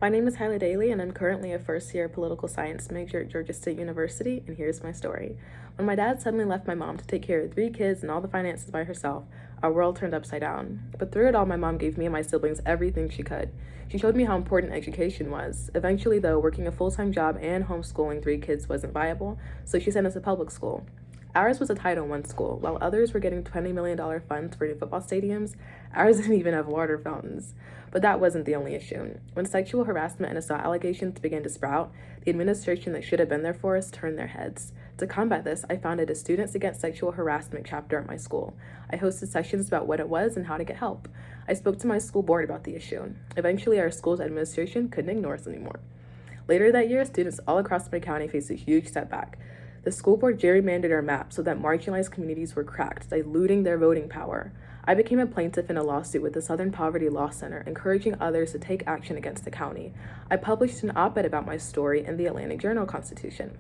My name is Hylah Daly, and I'm currently a first-year political science major at Georgia State University, and here's my story. When my dad suddenly left my mom to take care of 3 kids and all the finances by herself, our world turned upside down. But through it all, my mom gave me and my siblings everything she could. She showed me how important education was. Eventually, though, working a full-time job and homeschooling 3 kids wasn't viable, so she sent us to public school. Ours was a Title I school. While others were getting $20 million funds for new football stadiums, ours didn't even have water fountains. But that wasn't the only issue. When sexual harassment and assault allegations began to sprout, the administration that should have been there for us turned their heads. To combat this, I founded a Students Against Sexual Harassment chapter at my school. I hosted sessions about what it was and how to get help. I spoke to my school board about the issue. Eventually, our school's administration couldn't ignore us anymore. Later that year, students all across my county faced a huge setback. The school board gerrymandered our map so that marginalized communities were cracked, diluting their voting power. I became a plaintiff in a lawsuit with the Southern Poverty Law Center, encouraging others to take action against the county. I published an op-ed about my story in the Atlantic Journal-Constitution.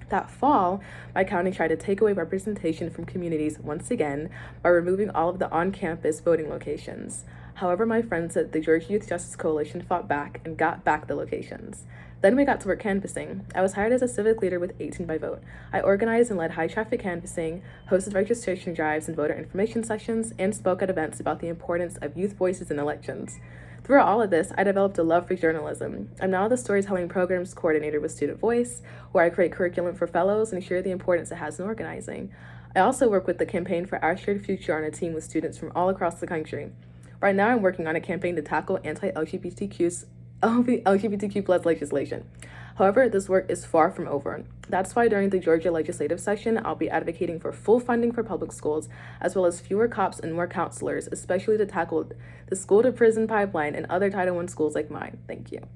That fall, my county tried to take away representation from communities once again by removing all of the on-campus voting locations. However, my friends at the Georgia Youth Justice Coalition fought back and got back the locations. Then we got to work canvassing. I was hired as a civic leader with 18 by vote. I organized and led high-traffic canvassing, hosted registration drives and voter information sessions, and spoke at events about the importance of youth voices in elections. Throughout all of this, I developed a love for journalism. I'm now the storytelling programs coordinator with Student Voice, where I create curriculum for fellows and share the importance it has in organizing. I also work with the Campaign for Our Shared Future on a team with students from all across the country. Right now, I'm working on a campaign to tackle LGBTQ plus legislation. However, this work is far from over. That's why during the Georgia legislative session, I'll be advocating for full funding for public schools, as well as fewer cops and more counselors, especially to tackle the school-to-prison pipeline and other Title I schools like mine. Thank you.